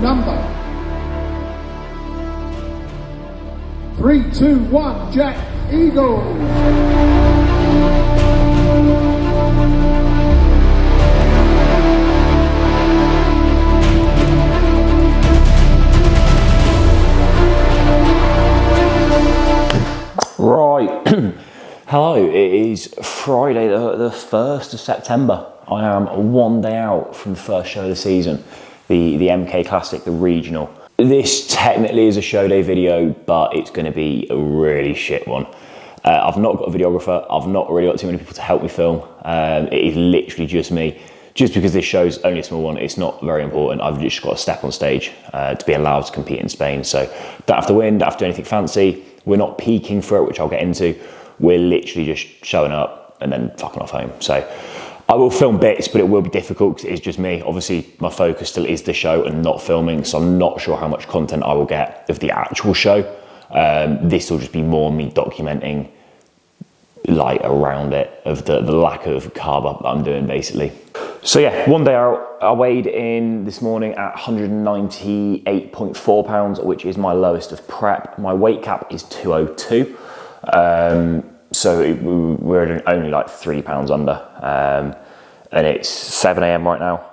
number 321 Jack Eagle. Right, hello, it is Friday the 1st of September. I am one day out from the first show of the season, the MK Classic, the regional. This technically is a show day video, but it's going to be a really shit one. I've not got a videographer, I've not really got too many people to help me film. It is literally just me. Just because this show's only a small one, it's not very important. I've just got to step on stage to be allowed to compete in Spain. So don't have to win, don't have to do anything fancy. We're not peaking for it, which I'll get into. We're literally just showing up and then fucking off home. So I will film bits, but it will be difficult because it's just me. Obviously, my focus still is the show and not filming, so I'm not sure how much content I will get of the actual show. This will just be more me documenting like around it of the lack of carb up that I'm doing basically. So yeah, one day out, I weighed in this morning at 198.4 pounds, which is my lowest of prep. My weight cap is 202. So we're only like 3 pounds under. And it's 7 a.m. right now.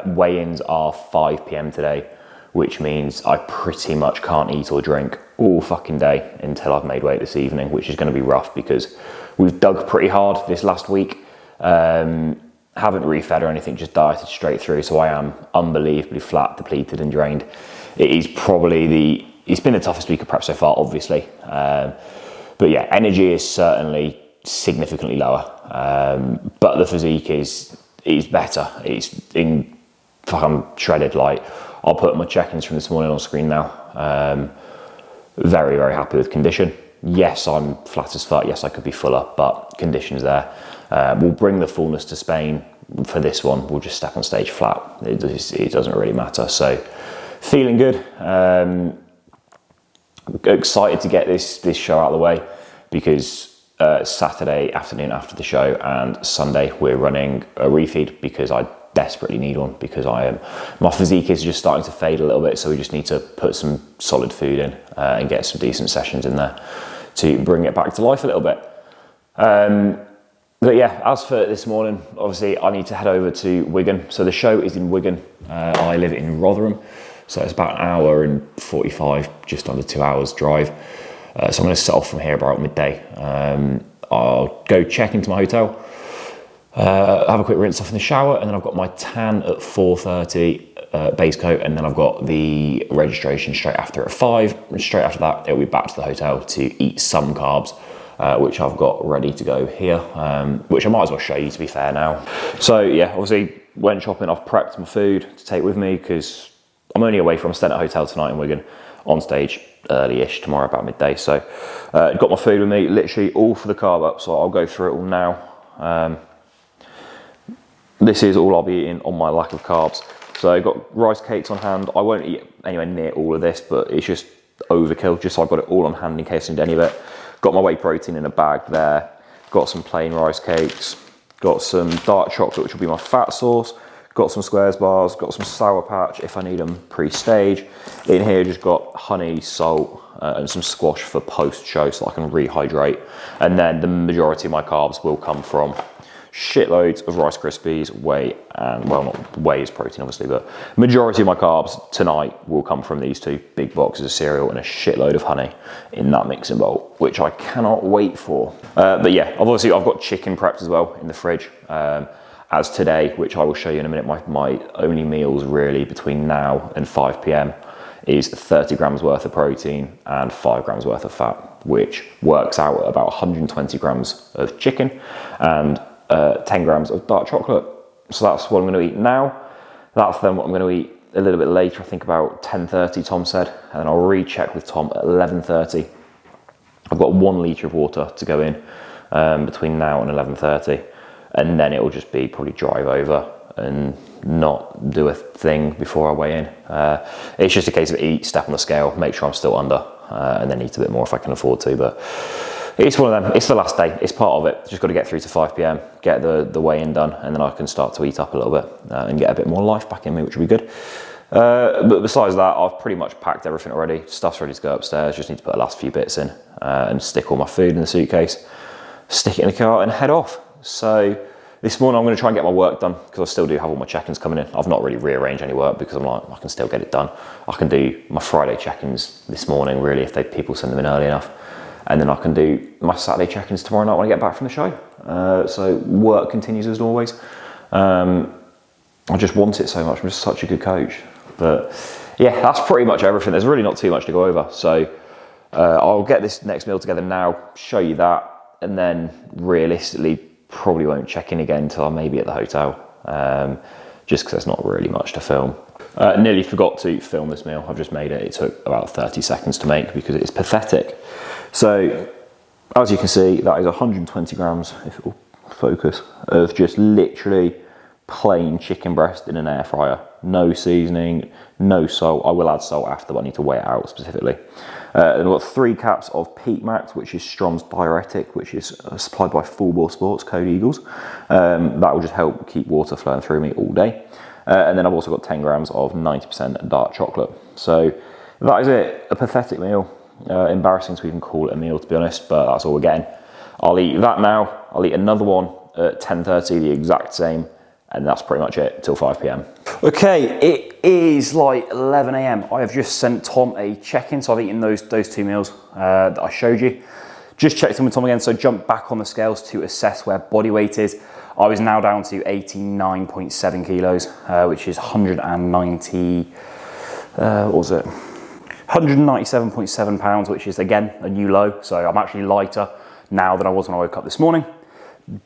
Weigh-ins are 5 p.m. today, which means I pretty much can't eat or drink all fucking day until I've made weight this evening, which is going to be rough because we've dug pretty hard this last week. Haven't refed or anything, just dieted straight through, so I am unbelievably flat, depleted and drained. It is probably it's been the toughest week of prep so far, obviously. But yeah, energy is certainly significantly lower. But the physique is better. I'm shredded. Like, I'll put my check-ins from this morning on screen now. Very, very happy with condition. Yes, I'm flat as fuck. Yes, I could be fuller, but condition's there. We'll bring the fullness to Spain for this one. We'll just step on stage flat. It doesn't really matter. So, feeling good. Excited to get this show out of the way because Saturday afternoon after the show and Sunday we're running a refeed because I desperately need one because my physique is just starting to fade a little bit, so we just need to put some solid food in and get some decent sessions in there to bring it back to life a little bit. But yeah, as for this morning, obviously I need to head over to Wigan. So the show is in Wigan. I live in Rotherham, so it's about an hour and 45, just under 2 hours drive. So I'm going to set off from here about midday. I'll go check into my hotel, have a quick rinse off in the shower, and then I've got my tan at 4:30, base coat, and then I've got the registration straight after at 5. And straight after that, it'll be back to the hotel to eat some carbs, which I've got ready to go here, which I might as well show you to be fair now. So yeah, obviously went shopping, I've prepped my food to take with me because I'm only away from staying at a hotel tonight in Wigan, on stage early-ish tomorrow about midday. So got my food with me, literally all for the carb up, so I'll go through it all now. This is all I'll be eating on my lack of carbs. So I've got rice cakes on hand. I won't eat anywhere near all of this, but it's just overkill, just so I've got it all on hand in case I need any of it. Got my whey protein in a bag there. Got some plain rice cakes. Got some dark chocolate, which will be my fat sauce. Got some Squares bars. Got some Sour Patch if I need them pre-stage. In here, just got honey, salt, and some squash for post-show so I can rehydrate. And then the majority of my carbs will come from shitloads of Rice Krispies, whey, and well, not whey is protein obviously, but majority of my carbs tonight will come from these two big boxes of cereal and a shitload of honey in that mixing bowl, which I cannot wait for. But yeah, obviously I've got chicken prepped as well in the fridge. As today, which I will show you in a minute, my only meals really between now and 5 p.m. is 30 grams worth of protein and 5 grams worth of fat, which works out at about 120 grams of chicken and 10 grams of dark chocolate. So that's what I'm going to eat now. That's then what I'm going to eat a little bit later, I think about 10:30, Tom said, and then I'll recheck with Tom at 11:30. I've got 1 litre of water to go in between now and 11:30, and then it will just be probably drive over and not do a thing before I weigh in. It's just a case of eat, step on the scale, make sure I'm still under, and then eat a bit more if I can afford to. But it's one of them. It's the last day. It's part of it. Just got to get through to 5 p.m, get the weigh-in done, and then I can start to eat up a little bit and get a bit more life back in me, which will be good. But besides that, I've pretty much packed everything already. Stuff's ready to go upstairs. Just need to put the last few bits in and stick all my food in the suitcase, stick it in the car and head off. So this morning I'm going to try and get my work done because I still do have all my check-ins coming in. I've not really rearranged any work because I'm like, I can still get it done. I can do my Friday check-ins this morning really if people send them in early enough. And then I can do my Saturday check-ins tomorrow night when I get back from the show. So work continues as always. I just want it so much. I'm just such a good coach. But yeah, that's pretty much everything. There's really not too much to go over. So I'll get this next meal together now, show you that, and then realistically probably won't check in again until I'm maybe at the hotel, just because there's not really much to film. Nearly forgot to film this meal. I've just made it. It took about 30 seconds to make because it's pathetic. So as you can see, that is 120 grams, if it will focus, of just literally plain chicken breast in an air fryer. No seasoning, no salt. I will add salt after, but I need to weigh it out specifically. And I've got 3 caps of Peak Max, which is Strom's diuretic, which is supplied by Full Bore Sports, Code Eagles. That will just help keep water flowing through me all day. And then I've also got 10 grams of 90% dark chocolate. So that is it, a pathetic meal. Embarrassing to even call it a meal, to be honest, but that's all we're getting. I'll eat that now. I'll eat another one at 10:30, the exact same. And that's pretty much it till 5 p.m. Okay, it is like 11 a.m. I have just sent Tom a check-in, so I've eaten those 2 meals that I showed you. Just checked in with Tom again, so jumped back on the scales to assess where body weight is. I was now down to 89.7 kilos, which is 197.7 pounds, which is again a new low. So I'm actually lighter now than I was when I woke up this morning.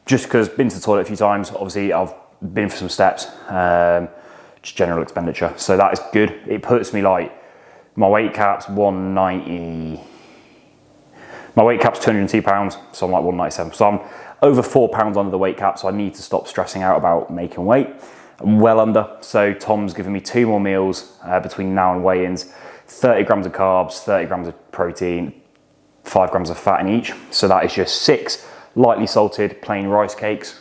Just because been to the toilet a few times, obviously I've been for some steps, just general expenditure. So that is good. It puts me like, my weight cap's 190, my weight cap's 202 pounds, so I'm like 197. So I'm over 4 pounds under the weight cap, so I need to stop stressing out about making weight. I'm well under, so Tom's given me 2 more meals between now and weigh-ins, 30 grams of carbs, 30 grams of protein, 5 grams of fat in each. So that is just 6 lightly salted plain rice cakes,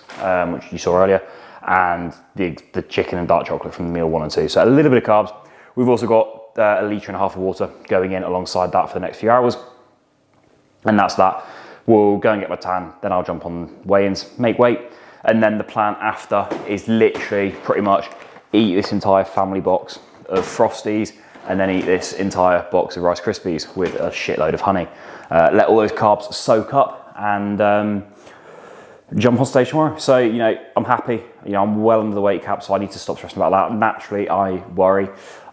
which you saw earlier, and the chicken and dark chocolate from meal 1 and 2. So a little bit of carbs. We've also got 1.5 litres of water going in alongside that for the next few hours. And that's that. We'll go and get my tan, then I'll jump on weigh-ins, make weight. And then the plan after is literally pretty much eat this entire family box of Frosties and then eat this entire box of Rice Krispies with a shitload of honey. Let all those carbs soak up and jump on stage tomorrow. So, you know, I'm happy. You know, I'm well under the weight cap, so I need to stop stressing about that. Naturally, I worry,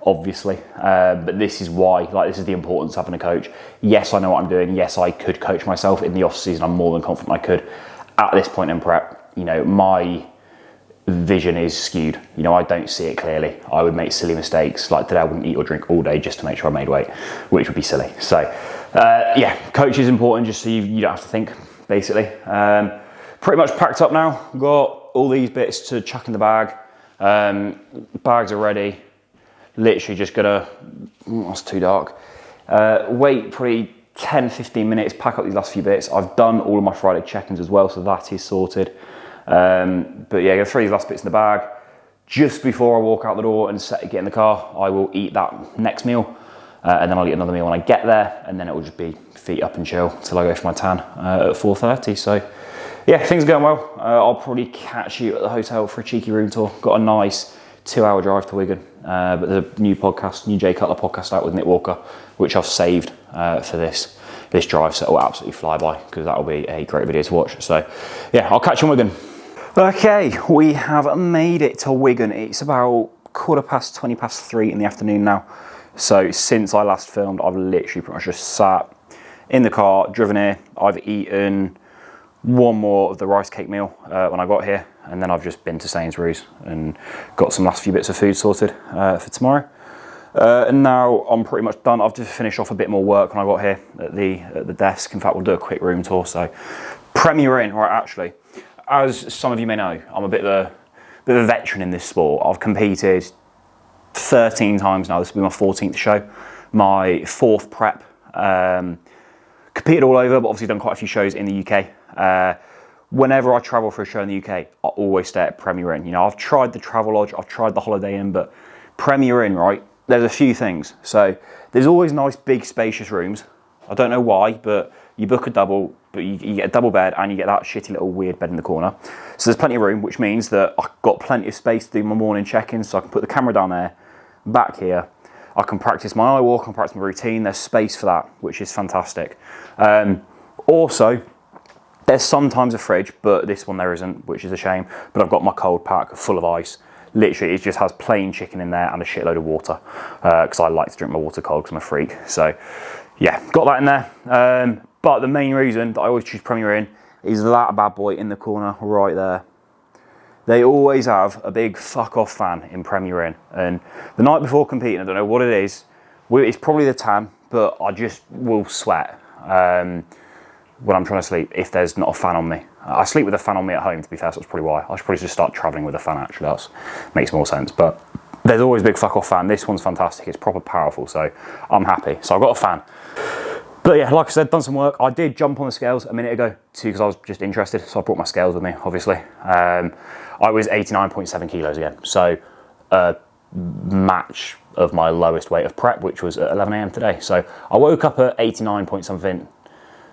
obviously, but this is why, like, this is the importance of having a coach. Yes, I know what I'm doing. Yes, I could coach myself in the off season. I'm more than confident I could. At this point in prep, you know, my vision is skewed. You know, I don't see it clearly. I would make silly mistakes. Like today, I wouldn't eat or drink all day just to make sure I made weight, which would be silly. So, yeah, coach is important just so you don't have to think, basically. Pretty much packed up now. Got all these bits to chuck in the bag. Bags are ready. Literally just gonna, that's too dark. Wait probably 10-15 minutes, pack up these last few bits. I've done all of my Friday check-ins as well, so that is sorted. But yeah, gonna throw these last bits in the bag. Just before I walk out the door and get in the car, I will eat that next meal. And then I'll eat another meal when I get there, and then it will just be feet up and chill till I go for my tan at 4:30. So yeah, things are going well. I'll probably catch you at the hotel for a cheeky room tour. Got a nice 2-hour drive to Wigan. But there's a new Jay Cutler podcast out with Nick Walker, which I've saved for this drive, so it will absolutely fly by because that will be a great video to watch. So yeah, I'll catch you in Wigan. Okay, we have made it to Wigan. It's about 3:15 in the afternoon now. So since I last filmed, I've literally pretty much just sat in the car, driven here. I've eaten 1 more of the rice cake meal when I got here, and then I've just been to Sainsbury's and got some last few bits of food sorted for tomorrow. And now I'm pretty much done. I've just finished off a bit more work when I got here at the desk. In fact, we'll do a quick room tour. So Premier Inn, right, actually, as some of you may know, I'm a bit of a veteran in this sport. I've competed 13 times now. This will be my 14th show. My 4th prep. Competed all over, but obviously done quite a few shows in the UK. Whenever I travel for a show in the UK, I always stay at Premier Inn. You know, I've tried the Travelodge, I've tried the Holiday Inn, but Premier Inn, right? There's a few things. So there's always nice, big, spacious rooms. I don't know why, but you book a double, but you get a double bed and you get that shitty little weird bed in the corner. So there's plenty of room, which means that I've got plenty of space to do my morning check-ins, so I can put the camera down there, back here. I can practice my eye walk, I can practice my routine. There's space for that, which is fantastic. Also, there's sometimes a fridge, but this one there isn't, which is a shame. But I've got my cold pack full of ice. Literally, it just has plain chicken in there and a shitload of water, because I like to drink my water cold because I'm a freak. So, yeah, got that in there. But the main reason that I always choose Premier Inn is that bad boy in the corner right there. They always have a big fuck-off fan in Premier Inn. And the night before competing, I don't know what it is, it's probably the tan, but I just will sweat when I'm trying to sleep if there's not a fan on me. I sleep with a fan on me at home, to be fair, so that's probably why. I should probably just start travelling with a fan, actually. That makes more sense. But there's always a big fuck-off fan. This one's fantastic. It's proper powerful, so I'm happy. So I've got a fan. But yeah, like I said, done some work. I did jump on the scales a minute ago, too, because I was just interested. So I brought my scales with me, obviously. I was 89.7 kilos again. So match of my lowest weight of prep, which was at 11 a.m. today. So I woke up at 89 point something,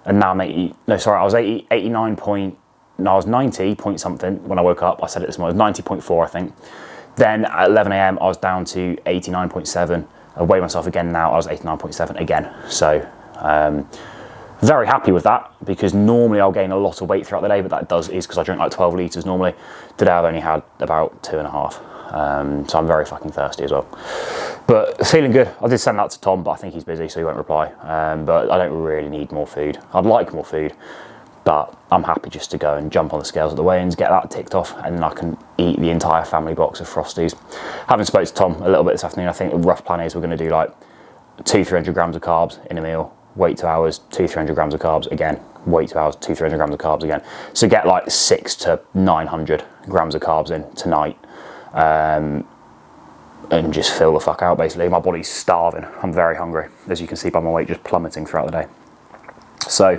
and now I'm 80. No, sorry, I was 89 point. No, I was 90 point something when I woke up. I said it this morning. It was 90.4, I think. Then at 11 a.m. I was down to 89.7. I weighed myself again now. I was 89.7 again. So very happy with that, because normally I'll gain a lot of weight throughout the day, but that is because I drink like 12 litres normally. Today I've only had about 2.5. So I'm very fucking thirsty as well. But feeling good. I did send that to Tom, but I think he's busy, so he won't reply. But I don't really need more food. I'd like more food, but I'm happy just to go and jump on the scales at the weigh-ins, get that ticked off, and then I can eat the entire family box of Frosties. Having spoke to Tom a little bit this afternoon, I think the rough plan is we're going to do like 200-300 grams of carbs in a meal, wait 2 hours, 200-300 grams of carbs again, wait 2 hours, 200-300 grams of carbs again. So get like 600 to 900 grams of carbs in tonight. And just fill the fuck out, basically. My body's starving. I'm very hungry, as you can see by my weight just plummeting throughout the day. So,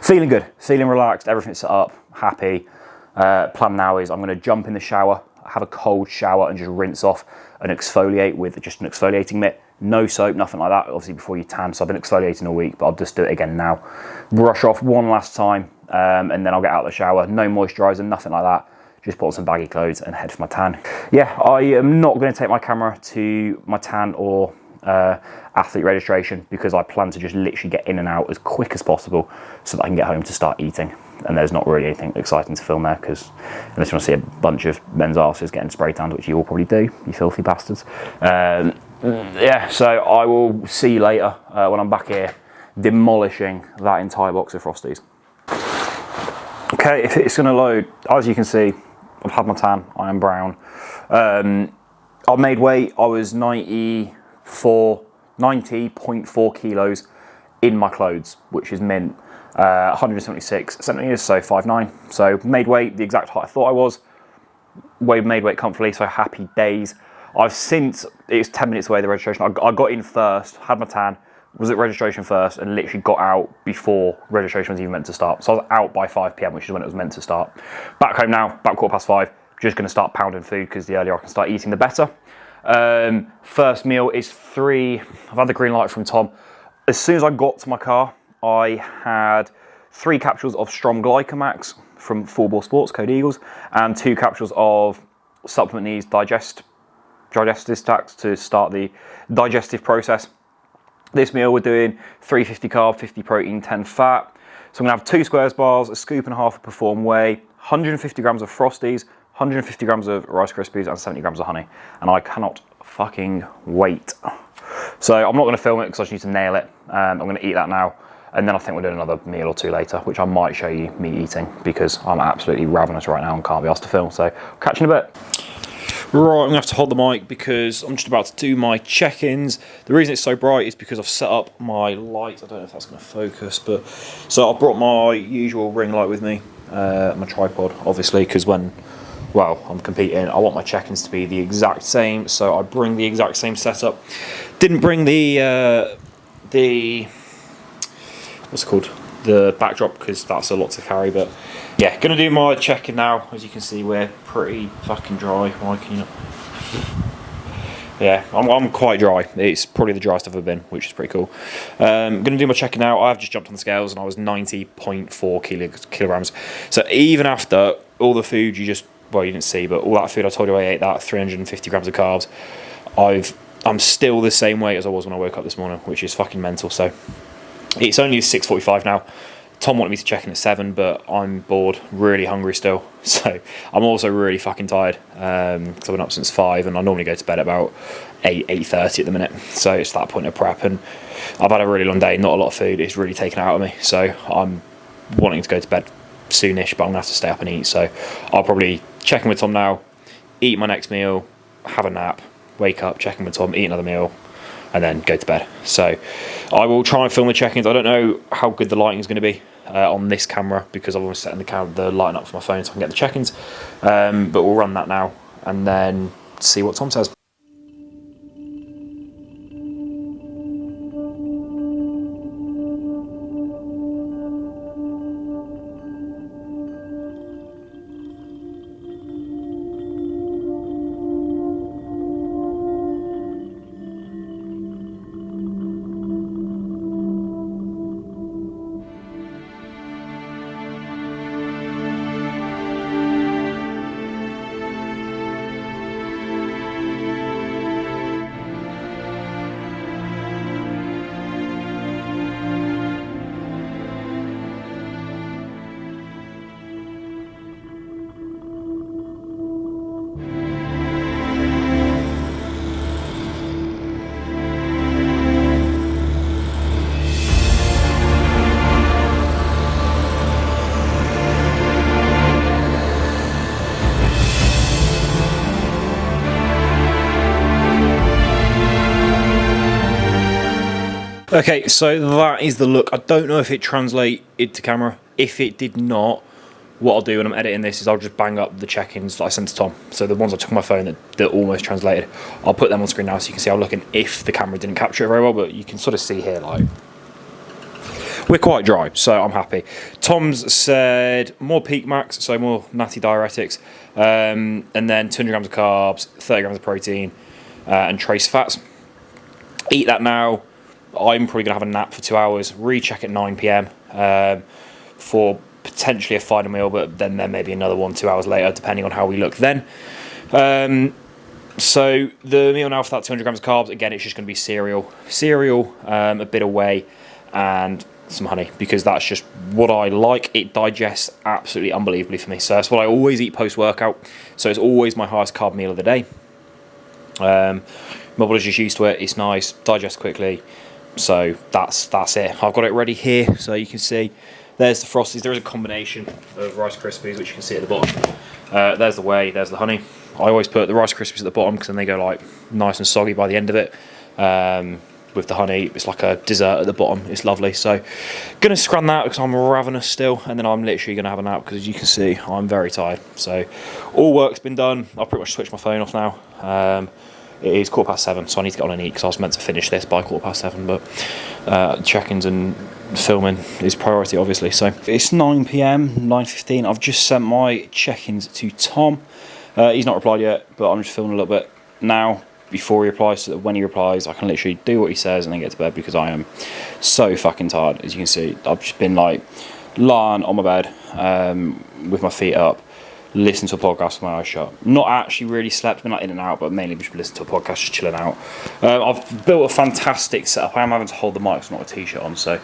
feeling good, feeling relaxed, everything's set up, happy. Plan now is I'm going to jump in the shower, have a cold shower and just rinse off and exfoliate with just an exfoliating mitt. No soap, nothing like that, obviously before you tan. So I've been exfoliating all week, but I'll just do it again now. Brush off one last time, and then I'll get out of the shower. No moisturiser, nothing like that. Just put on some baggy clothes and head for my tan. Yeah, I am not going to take my camera to my tan or athlete registration, because I plan to just literally get in and out as quick as possible so that I can get home to start eating. And there's not really anything exciting to film there, because unless you want to see a bunch of men's asses getting spray tanned, which you all probably do, you filthy bastards. Yeah, so I will see you later when I'm back here demolishing that entire box of Frosties. Okay, if it's going to load, as you can see, I've had my tan, I am brown. I've made weight, I was 90.4 kilos in my clothes, which is mint. 176 centimeters, so 5'9". So made weight, the exact height I thought I was. Made weight comfortably, so happy days. I've since, it's 10 minutes away, the registration. I got in first, had my tan, was at registration first, and literally got out before registration was even meant to start. So I was out by 5 p.m, which is when it was meant to start. Back home now, about 5:15. Just going to start pounding food, because the earlier I can start eating, the better. First meal is 3. I've had the green light from Tom. As soon as I got to my car, I had 3 capsules of Strom Glycomax from Full Bore Sports, code Eagles, and 2 capsules of Supplement Needs digestive stacks to start the digestive process. This meal we're doing 350 carb, 50 protein, 10 fat. So I'm gonna have 2 squares bars, a scoop and a half of Perform Whey, 150 grams of Frosties, 150 grams of Rice Krispies, and 70 grams of honey. And I cannot fucking wait. So I'm not gonna film it because I just need to nail it. I'm gonna eat that now. And then I think we'll do another meal or 2 later, which I might show you me eating, because I'm absolutely ravenous right now and can't be asked to film. So catch you in a bit. Right, I'm gonna have to hold the mic because I'm just about to do my check-ins. The reason it's so bright is because I've set up my light. I don't know if that's gonna focus, but so I've brought my usual ring light with me, my tripod, obviously, because when, well, I'm competing, I want my check-ins to be the exact same, so I bring the exact same setup. Didn't bring the what's it called? The backdrop, because that's a lot to carry, but yeah, gonna do my check-in now. As you can see, we're pretty fucking dry. Why can you not? Yeah, I'm quite dry. It's probably the driest I've ever been, which is pretty cool. I'm going to do my checking now. I've just jumped on the scales and I was 90.4 kilograms. So even after all the food you didn't see, but all that food I told you I ate, that 350 grams of carbs, I'm still the same weight as I was when I woke up this morning, which is fucking mental. So it's only 6:45 now. Tom wanted me to check in at 7, but I'm bored, really hungry still. So I'm also really fucking tired because I've been up since 5 and I normally go to bed at about 8:30 at the minute. So it's that point of prep and I've had a really long day, not a lot of food. It's really taken it out of me. So I'm wanting to go to bed soonish, but I'm going to have to stay up and eat. So I'll probably check in with Tom now, eat my next meal, have a nap, wake up, check in with Tom, eat another meal, and then go to bed. So I will try and film the check-ins. I don't know how good the lighting is going to be on this camera because I've always set the lighting up for my phone so I can get the check-ins. But we'll run that now and then see what Tom says. Okay, so that is the look. I don't know if it translated to camera. If it did not, what I'll do when I'm editing this is I'll just bang up the check-ins that I sent to Tom. So the ones I took on my phone that almost translated, I'll put them on screen now so you can see how I'm looking if the camera didn't capture it very well, but you can sort of see here, like, we're quite dry, so I'm happy. Tom's said more peak max, so more natty diuretics, and then 200 grams of carbs, 30 grams of protein, and trace fats. Eat that now. I'm probably going to have a nap for 2 hours, recheck at 9 p.m. For potentially a final meal, but then there may be another 1-2 hours later, depending on how we look then. So the meal now for that 200 grams of carbs, again, it's just going to be cereal, a bit of whey, and some honey, because that's just what I like. It digests absolutely unbelievably for me. So that's what I always eat post-workout. So it's always my highest carb meal of the day. My body's just used to it. It's nice, digests quickly. So that's it. I've got it ready here, so you can see. There's the Frosties. There is a combination of Rice Krispies, which you can see at the bottom. There's the whey. There's the honey. I always put the Rice Krispies at the bottom because then they go like nice and soggy by the end of it. With the honey, it's like a dessert at the bottom. It's lovely. So, gonna scran that because I'm ravenous still, and then I'm literally gonna have a nap because, as you can see, I'm very tired. So, all work's been done. I've pretty much switched my phone off now. It is 7:15, so I need to get on and eat because I was meant to finish this by 7:15, but check-ins and filming is priority, obviously. So it's 9 p.m, 9:15. I've just sent my check-ins to Tom. He's not replied yet, but I'm just filming a little bit now before he replies, so that when he replies, I can literally do what he says and then get to bed because I am so fucking tired. As you can see, I've just been like lying on my bed with my feet up, listen to a podcast with my eyes shut. Not actually really slept, been like in and out, but mainly just listening to a podcast, just chilling out. I've built a fantastic setup. I am having to hold the mic, it's not a t-shirt on, so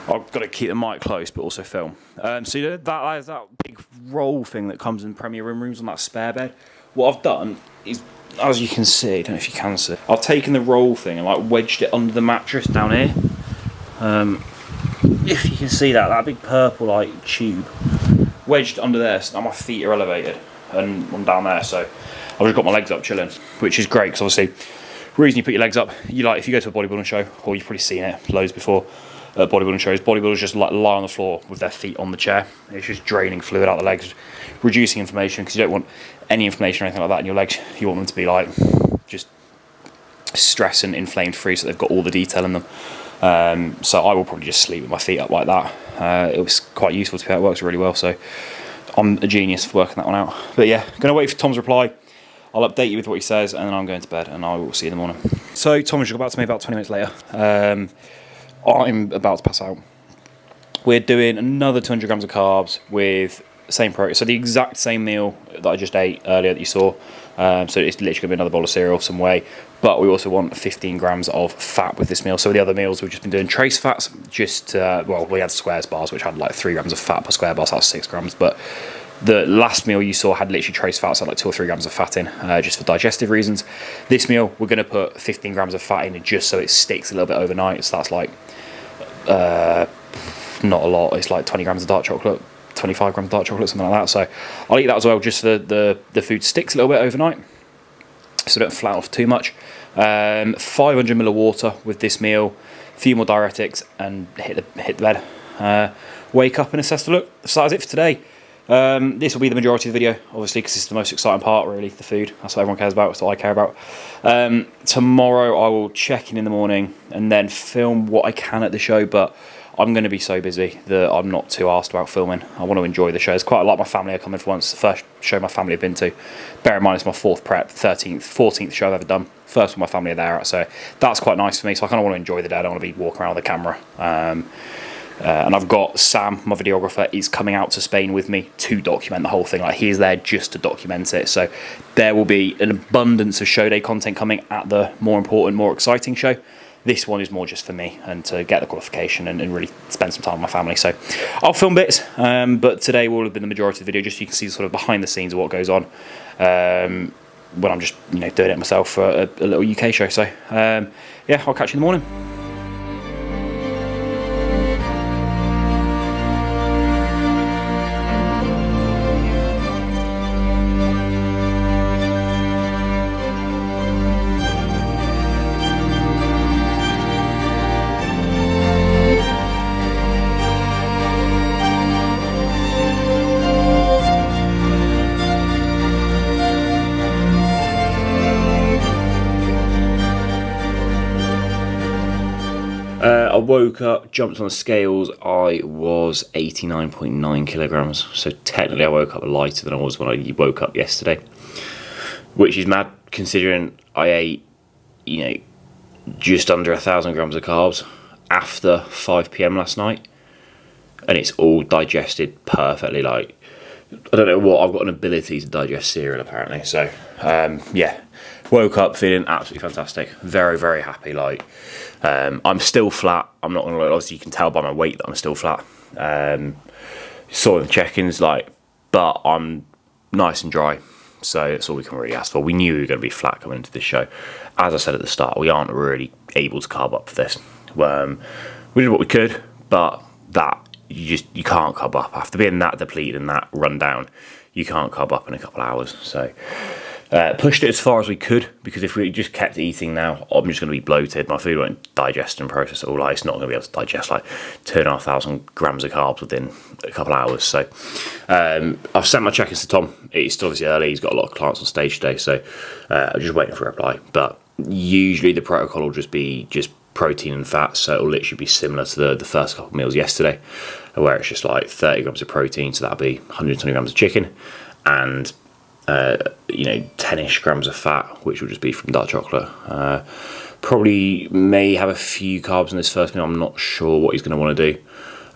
I've got to keep the mic close, but also film. So you know, that is that big roll thing that comes in Premier Room rooms on that spare bed. What I've done is, as you can see, I don't know if you can see, I've taken the roll thing and like wedged it under the mattress down here. If you can see that big purple like tube wedged under there, so now my feet are elevated and I'm down there, so I've just got my legs up chilling, which is great because obviously the reason you put your legs up, you like if you go to a bodybuilding show, or you've probably seen it loads before at bodybuilding shows, bodybuilders just like lie on the floor with their feet on the chair. It's just draining fluid out the legs, reducing inflammation, because you don't want any inflammation or anything like that in your legs. You want them to be like just stress and inflamed free, so they've got all the detail in them. So I will probably just sleep with my feet up like that. It was quite useful to me. It works really well, so I'm a genius for working that one out. But yeah, gonna wait for Tom's reply. I'll update you with what he says, and then I'm going to bed, and I will see you in the morning. So Tom was about to me about 20 minutes later. I'm about to pass out. We're doing another 200 grams of carbs with same protein, so the exact same meal that I just ate earlier that you saw. So it's literally going to be another bowl of cereal, some whey, but we also want 15 grams of fat with this meal. So the other meals we've just been doing trace fats, just well, we had squares bars which had like 3 grams of fat per square bar, so that's 6 grams. But the last meal you saw had literally trace fats, had like 2 or 3 grams of fat in, just for digestive reasons. This meal we're going to put 15 grams of fat in just so it sticks a little bit overnight. So that's like not a lot. It's like 20 grams of dark chocolate. 25 grams of dark chocolate, something like that. So I'll eat that as well, just so the food sticks a little bit overnight, so don't flat off too much. 500 ml of water with this meal, a few more diuretics, and hit the bed. Wake up and assess the look. So that's it for today. This will be the majority of the video, obviously, because this is the most exciting part, really, the food. That's what everyone cares about, that's what I care about. Tomorrow I will check in the morning and then film what I can at the show, but I'm going to be so busy that I'm not too arsed about filming. I want to enjoy the show. There's quite a lot of my family are coming for once. The first show my family have been to. Bear in mind it's my 4th prep, 14th show I've ever done. First one my family are there at, so that's quite nice for me. So I kind of want to enjoy the day. I don't want to be walking around with the camera. And I've got Sam, my videographer, is coming out to Spain with me to document the whole thing. Like, he is there just to document it. So there will be an abundance of show day content coming at the more important, more exciting show. This one is more just for me and to get the qualification and really spend some time with my family. So I'll film bits, but today will have been the majority of the video, just so you can see sort of behind the scenes of what goes on when I'm just doing it myself for a little UK show. So yeah, I'll catch you in the morning. I woke up, jumped on the scales, I was 89.9 kilograms, so technically I woke up lighter than I was when I woke up yesterday, which is mad considering I ate, just under 1,000 grams of carbs after 5 PM last night, and it's all digested perfectly. Like, I don't know what, I've got an ability to digest cereal apparently, so yeah, woke up feeling absolutely fantastic, very, very happy. Like, I'm still flat, I'm not gonna lie, obviously you can tell by my weight that I'm still flat. Saw in the check-ins, but I'm nice and dry, so that's all we can really ask for. We knew we were going to be flat coming into this show. As I said at the start, we aren't really able to carb up for this. We did what we could, but that you can't carb up after being that depleted and that run down. You can't carb up in a couple of hours. So pushed it as far as we could, because if we just kept eating now, I'm just going to be bloated. My food won't digest and process it all. It's not going to be able to digest like 2,500 grams of carbs within a couple of hours. So I've sent my check-ins to Tom. It's still obviously early. He's got a lot of clients on stage today, so I'm just waiting for a reply. But usually the protocol will just be protein and fat, so it'll literally be similar to the first couple of meals yesterday, where it's just like 30 grams of protein, so that'll be 120 grams of chicken, and 10-ish grams of fat, which will just be from dark chocolate. Probably may have a few carbs in this first meal. I'm not sure what he's going to want to do.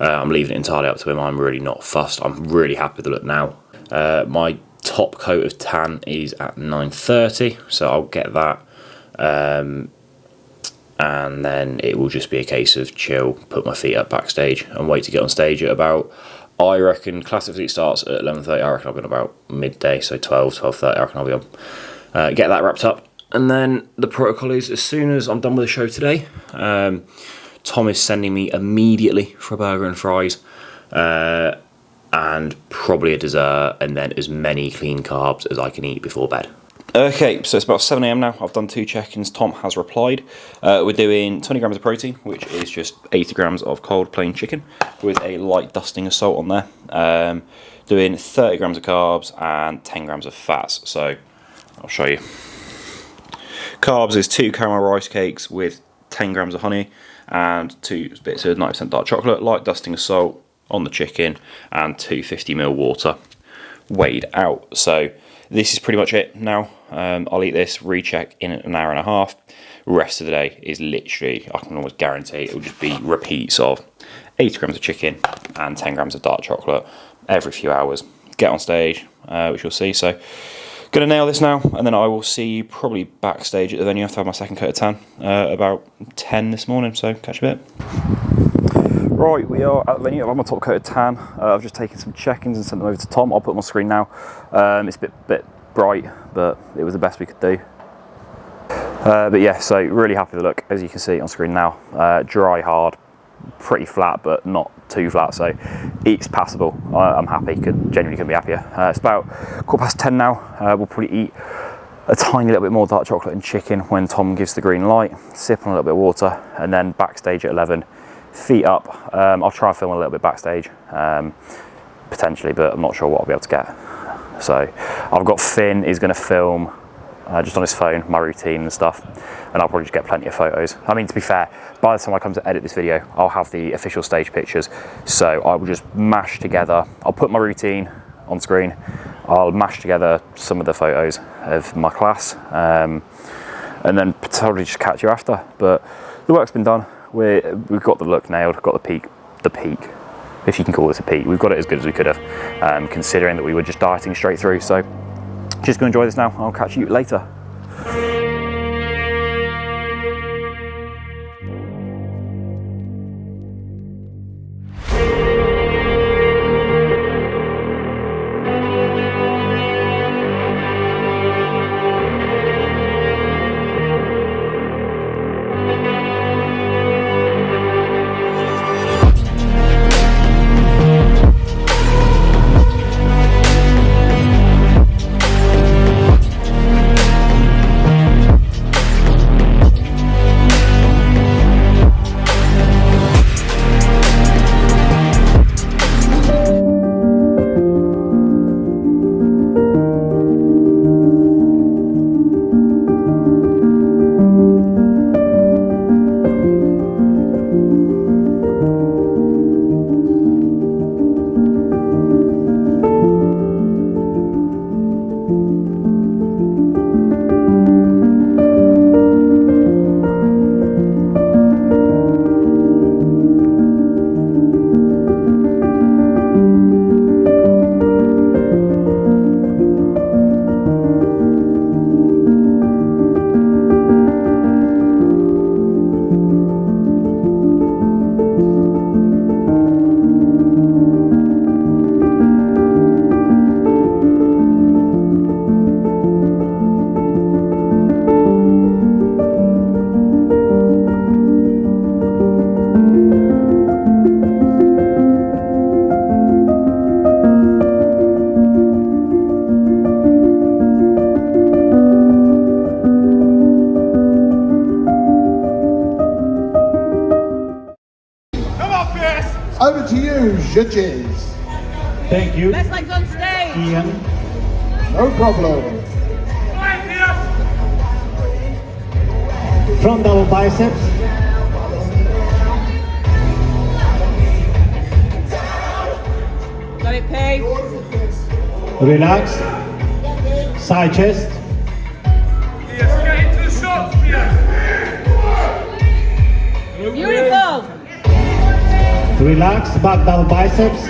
I'm leaving it entirely up to him. I'm really not fussed. I'm really happy with the look now. My top coat of tan is at 9:30, so I'll get that. And then it will just be a case of chill, put my feet up backstage and wait to get on stage at about, I reckon, Classic Physique starts at 11:30. I reckon I'll be on about midday, so 12:30 I reckon I'll be on. Get that wrapped up, and then the protocol is, as soon as I'm done with the show today, Tom is sending me immediately for a burger and fries, and probably a dessert, and then as many clean carbs as I can eat before bed. Okay, so it's about 7 AM now. I've done 2 check-ins. Tom has replied. We're doing 20 grams of protein, which is just 80 grams of cold plain chicken with a light dusting of salt on there. Doing 30 grams of carbs and 10 grams of fats. So I'll show you. Carbs is 2 caramel rice cakes with 10 grams of honey and 2 bits of 90% dark chocolate, light dusting of salt on the chicken, and 250 ml water weighed out. So this is pretty much it now. I'll eat this, recheck in an hour and a half. Rest of the day is literally, I can almost guarantee it will just be repeats of 80 grams of chicken and 10 grams of dark chocolate every few hours. Get on stage, which you'll see. So, gonna nail this now, and then I will see you probably backstage at the venue after I have my second coat of tan about 10 this morning. So, catch you a bit. Right, we are at the venue. I've had my top coat of tan. I've just taken some check-ins and sent them over to Tom. I'll put them on screen now. It's a bit bright, but it was the best we could do. But yeah, so really happy with the look, as you can see on screen now. Dry, hard, pretty flat, but not too flat, so it's passable. I'm happy, genuinely couldn't be happier. It's about 10:15 now. We'll probably eat a tiny little bit more dark chocolate and chicken when Tom gives the green light, sip on a little bit of water, and then backstage at 11, feet up. I'll try and film a little bit backstage, potentially, but I'm not sure what I'll be able to get. So I've got Finn is going to film just on his phone, my routine and stuff, and I'll probably just get plenty of photos. I mean, to be fair, by the time I come to edit this video, I'll have the official stage pictures, so I will just mash together, I'll put my routine on screen, I'll mash together some of the photos of my class, and then probably just catch you after. But the work's been done, we've got the look nailed, got the peak, if you can call this a peak, we've got it as good as we could have, considering that we were just dieting straight through. So just gonna enjoy this now. I'll catch you later. Over to you, judges. Thank you. Best legs on stage. Ian. No problem. Front double biceps. Got it, P. Relax. Side chest. Beautiful. Relax. Back double biceps.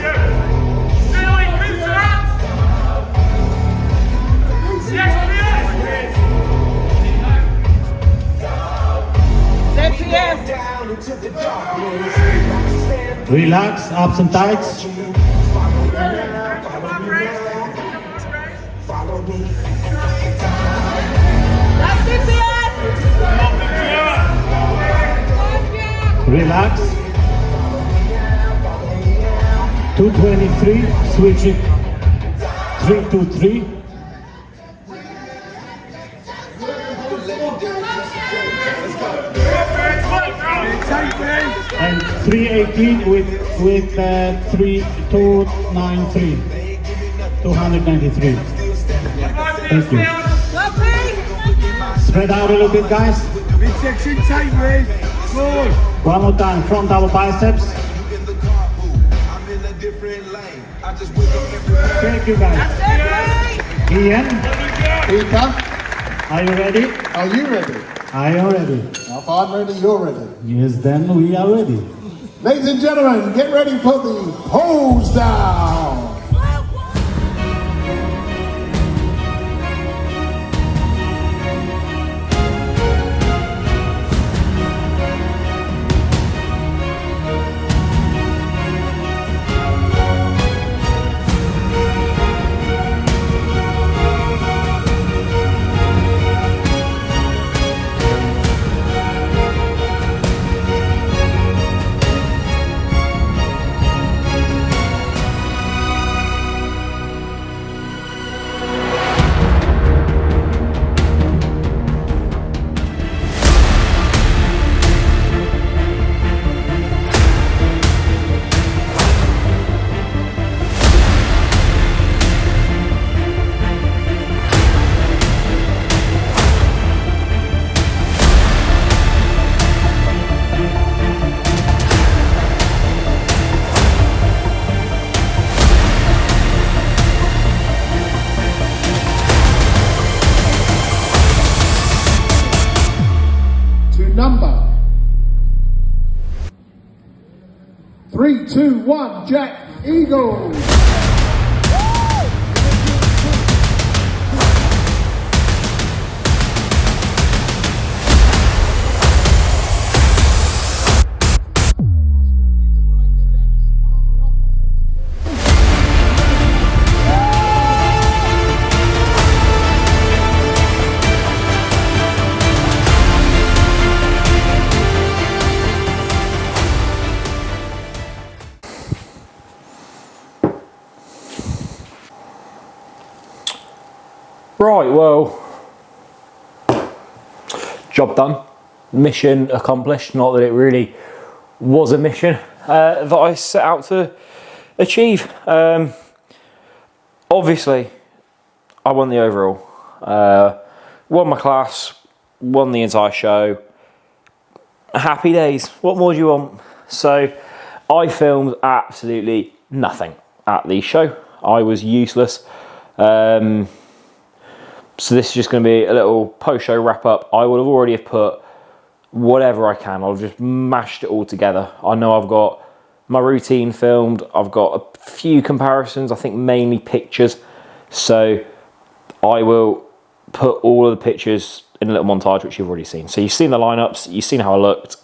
Relax, ups and tights. Relax. 223, switch it. 323. And 318 with 3293. 293. Thank you. Spread out a little bit, guys. Midsection tight, Ray. Good. One more time, front double biceps. Thank you, guys. Ian, Peter, are you ready? are you ready? I am ready. Now, if I'm ready, you're ready. Yes, then we are ready. Ladies and gentlemen, get ready for the pose down. Number 3, 2, 1, Jack Eagle. Right, well, job done, mission accomplished. Not that it really was a mission that I set out to achieve. Obviously, I won the overall, won my class, won the entire show. Happy days. What more do you want? So, I filmed absolutely nothing at the show. I was useless. So this is just going to be a little post-show wrap-up. I would have already have put whatever I can. I've just mashed it all together. I know I've got my routine filmed. I've got a few comparisons, I think mainly pictures. So I will put all of the pictures in a little montage, which you've already seen. So you've seen the lineups, you've seen how I looked,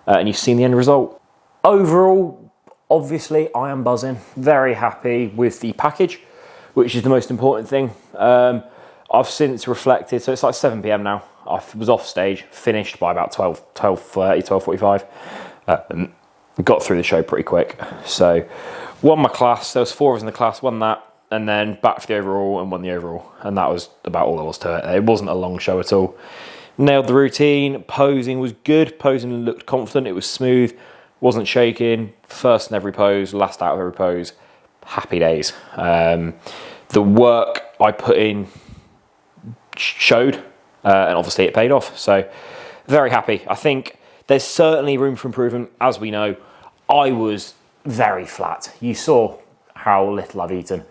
and you've seen the end result. Overall, obviously, I am buzzing. Very happy with the package, which is the most important thing. I've since reflected, so it's like 7 p.m. now. I was off stage, finished by about 12:30, 12:45. Got through the show pretty quick. So, won my class. There was 4 of us in the class, won that, and then back for the overall and won the overall. And that was about all there was to it. It wasn't a long show at all. Nailed the routine. Posing was good. Posing looked confident. It was smooth. Wasn't shaking. First in every pose, last out of every pose. Happy days. The work I put in showed, and obviously it paid off. So very happy. I think there's certainly room for improvement. As we know, I was very flat. You saw how little I've eaten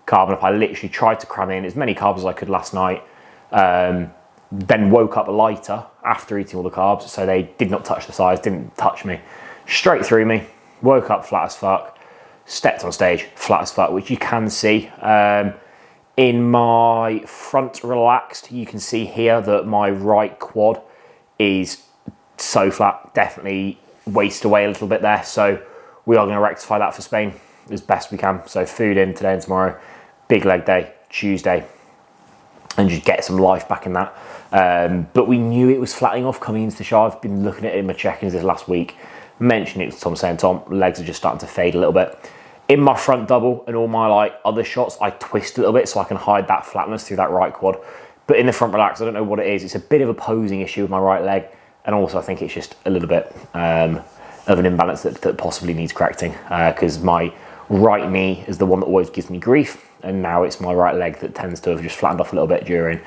carb up. I literally tried to cram in as many carbs as I could last night, then woke up lighter after eating all the carbs, so they did not touch the sides, didn't touch me, straight through me. Woke up flat as fuck, stepped on stage flat as fuck, which you can see. In my front relaxed, you can see here that my right quad is so flat, definitely waist away a little bit there. So we are going to rectify that for Spain as best we can. So food in today and tomorrow, big leg day, Tuesday, and just get some life back in that. But we knew it was flattening off coming into the show. I've been looking at it in my check-ins this last week, mentioning it to Tom, saying, Tom, legs are just starting to fade a little bit. In my front double and all my other shots, I twist a little bit so I can hide that flatness through that right quad. But in the front relax, I don't know what it is. It's a bit of a posing issue with my right leg. And also I think it's just a little bit of an imbalance that possibly needs correcting. Because my right knee is the one that always gives me grief. And now it's my right leg that tends to have just flattened off a little bit during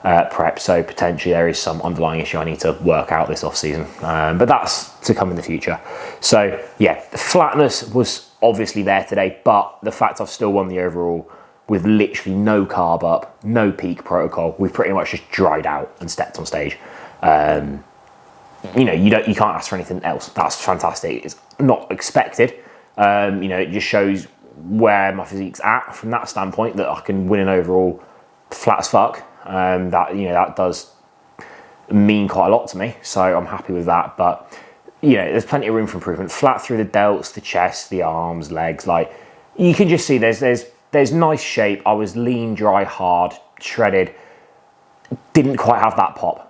prep. So potentially there is some underlying issue I need to work out this off season. But that's to come in the future. So yeah, the flatness was obviously there today, but the fact I've still won the overall with literally no carb up, no peak protocol. We've pretty much just dried out and stepped on stage. You know, you can't ask for anything else. That's fantastic. It's not expected. You know, it just shows where my physique's at from that standpoint, that I can win an overall flat as fuck. That, you know, that does mean quite a lot to me, so I'm happy with that. But you know, there's plenty of room for improvement. Flat through the delts, the chest, the arms, legs. Like, you can just see there's nice shape. I was lean, dry, hard, shredded. Didn't quite have that pop,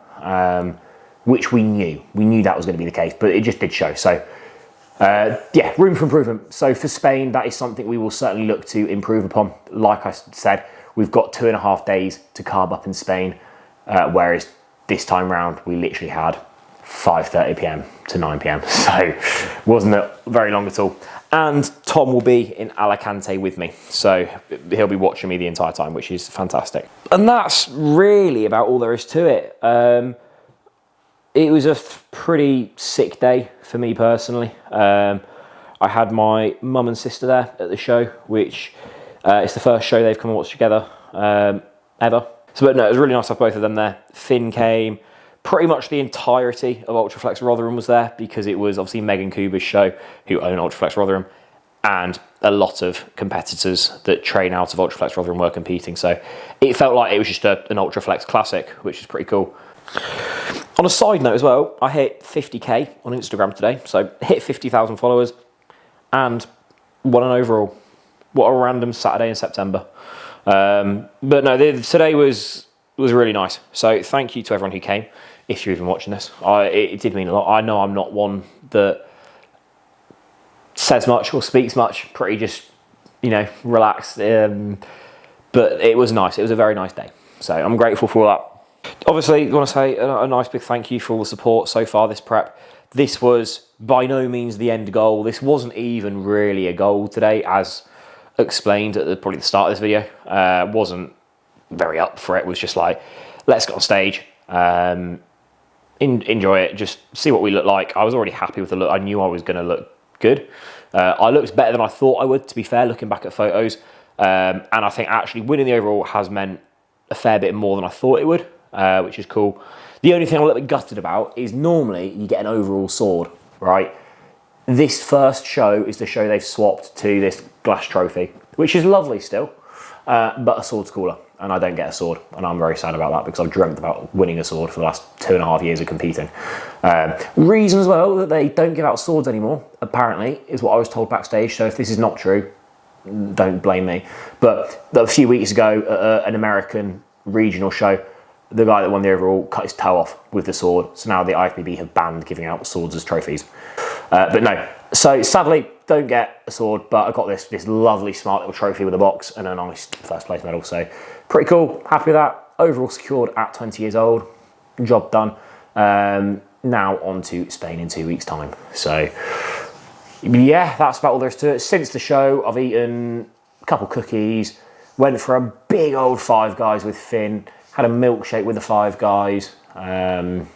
which we knew. We knew that was going to be the case, but it just did show. So yeah, room for improvement. So for Spain, that is something we will certainly look to improve upon. Like I said, we've got 2.5 days to carb up in Spain, whereas this time round we literally had 5:30 p.m. to 9 p.m. So wasn't it very long at all. And Tom will be in Alicante with me, so he'll be watching me the entire time, which is fantastic. And that's really about all there is to it. It was a pretty sick day for me personally. I had my mum and sister there at the show, which it's the first show they've come and watched together ever. So, but no, it was really nice to have both of them there. Finn came. Pretty much the entirety of Ultraflex Rotherham was there, because it was obviously Megan Kuba's show, who own Ultraflex Rotherham, and a lot of competitors that train out of Ultraflex Rotherham were competing. So it felt like it was just an Ultraflex classic, which is pretty cool. On a side note as well, I hit 50k on Instagram today, so hit 50,000 followers and won an overall. What a random Saturday in September. But no, today was really nice. So thank you to everyone who came. If you're even watching this, it did mean a lot. I know I'm not one that says much or speaks much, pretty just, you know, relaxed. But it was nice. It was a very nice day. So I'm grateful for all that. Obviously, I want to say a nice big thank you for all the support so far this prep. This was by no means the end goal. This wasn't even really a goal today, as explained at probably the start of this video. Wasn't very up for it. Was just like, let's get on stage, enjoy it, just see what we look like. I was already happy with the look. I knew I was going to look good. I looked better than I thought I would, to be fair, looking back at photos. And I think actually winning the overall has meant a fair bit more than I thought it would, which is cool. The only thing I'm a little bit gutted about is normally you get an overall sword, right? This first show is the show they've swapped to this glass trophy, which is lovely still, but a sword's cooler, and I don't get a sword, and I'm very sad about that, because I've dreamt about winning a sword for the last 2.5 years of competing. Reason as well that they don't give out swords anymore, apparently, is what I was told backstage. So if this is not true, don't blame me. But a few weeks ago at an American regional show, the guy that won the overall cut his toe off with the sword. So now the IFBB have banned giving out swords as trophies. But no, so sadly don't get a sword, but I got this lovely smart little trophy with a box and a nice first place medal. So pretty cool, happy with that. Overall secured at 20 years old, job done. Now on to Spain in 2 weeks' time. So yeah, that's about all there is to it. Since the show, I've eaten a couple cookies, went for a big old Five Guys with Finn, had a milkshake with the Five Guys, and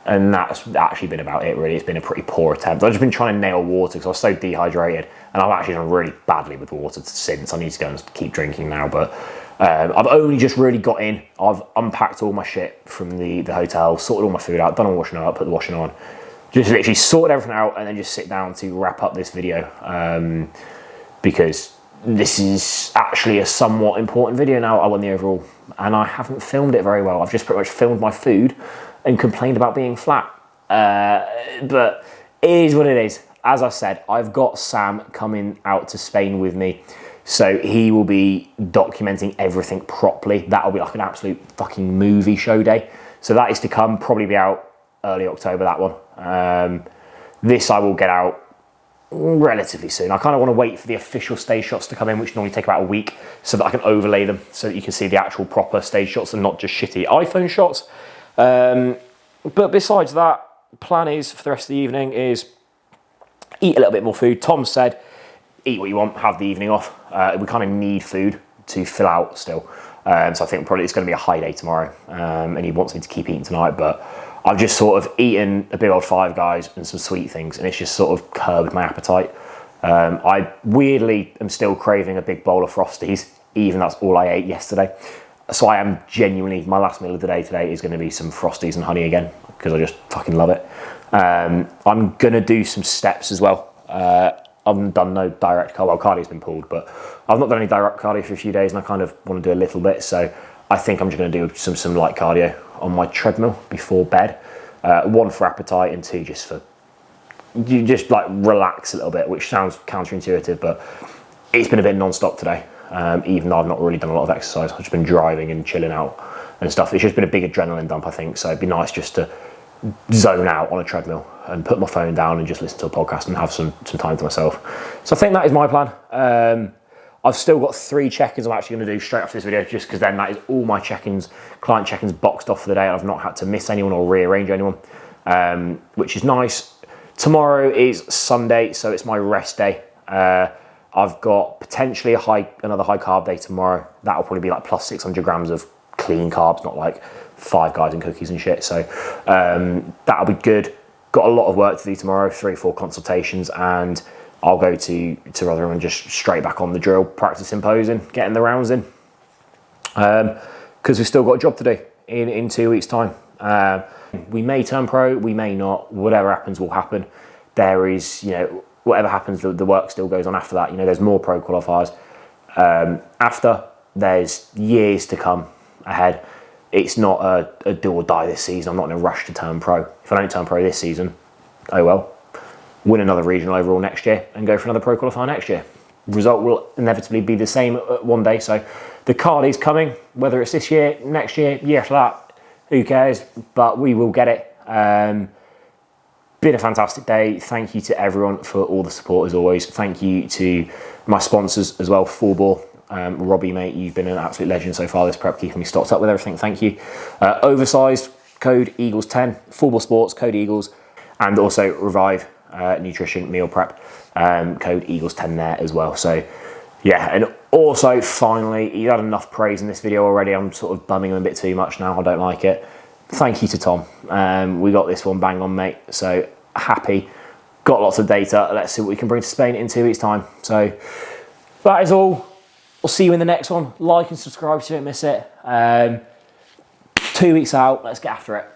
that's actually been about it, really. It's been a pretty poor attempt. I've just been trying to nail water because I was so dehydrated, and I've actually done really badly with water since. I need to go and keep drinking now, but I've only just really got in. I've unpacked all my shit from the hotel, sorted all my food out, done all washing up, put the washing on, just literally sorted everything out, and then just sit down to wrap up this video, because this is actually a somewhat important video now. I won the overall, and I haven't filmed it very well. I've just pretty much filmed my food and complained about being flat. But it is what it is. As I said, I've got Sam coming out to Spain with me, so he will be documenting everything properly. That'll be like an absolute fucking movie show day. So that is to come, probably be out early October, that one. This I will get out relatively soon. I kind of want to wait for the official stage shots to come in, which normally take about a week, so that I can overlay them so that you can see the actual proper stage shots and not just shitty iPhone shots. But besides that, plan is for the rest of the evening is eat a little bit more food. Tom said, eat what you want, have the evening off. We kind of need food to fill out still. So I think probably it's going to be a high day tomorrow. And he wants me to keep eating tonight, but I've just sort of eaten a big old Five Guys and some sweet things, and it's just sort of curbed my appetite. I weirdly am still craving a big bowl of Frosties, even that's all I ate yesterday. So I am genuinely, my last meal of the day today is going to be some Frosties and honey again, because I just fucking love it. I'm going to do some steps as well. I've done no direct cardio. Well, cardio's been pulled, but I've not done any direct cardio for a few days, and I kind of want to do a little bit. So I think I'm just going to do some light cardio on my treadmill before bed. 1 for appetite, and 2 just for you just like relax a little bit, which sounds counterintuitive, but it's been a bit non-stop today. Even though I've not really done a lot of exercise, I've just been driving and chilling out and stuff. It's just been a big adrenaline dump, I think. So it'd be nice just to zone out on a treadmill and put my phone down and just listen to a podcast and have some time to myself. So I think that is my plan. I've still got 3 check-ins I'm actually going to do straight after this video, just because then that is all my check-ins, client check-ins boxed off for the day, and I've not had to miss anyone or rearrange anyone, which is nice. Tomorrow is Sunday, so it's my rest day. I've got potentially another high carb day tomorrow. That'll probably be like plus 600 grams of clean carbs, not like Five Guys and cookies and shit. So that'll be good. Got a lot of work to do tomorrow, 3-4 consultations, and I'll go to Rotherham and just straight back on the drill, practicing posing, getting the rounds in. Because we've still got a job to do in 2 weeks' time. We may turn pro, we may not. Whatever happens will happen. There is, whatever happens, the work still goes on after that. There's more pro qualifiers. After, there's years to come ahead. It's not a do or die this season. I'm not in a rush to turn pro. If I don't turn pro this season, oh well. Win another regional overall next year and go for another pro qualifier next year. Result will inevitably be the same one day. So the card is coming, whether it's this year, next year, year after that, who cares? But we will get it. Been a fantastic day. Thank you to everyone for all the support as always. Thank you to my sponsors as well, Full Ball. Robbie, mate, you've been an absolute legend so far this prep, keeping me stocked up with everything. Thank you. Oversized, code Eagles10. Full Ball Sports, code Eagles. And also Revive Nutrition Meal Prep, code Eagles10 there as well. So yeah, and also finally, you had enough praise in this video already. I'm sort of bumming him a bit too much now. I don't like it. Thank you to Tom. We got this one bang on, mate. So happy. Got lots of data. Let's see what we can bring to Spain in 2 weeks' time. So that is all. We'll see you in the next one. Like and subscribe so you don't miss it. 2 weeks out. Let's get after it.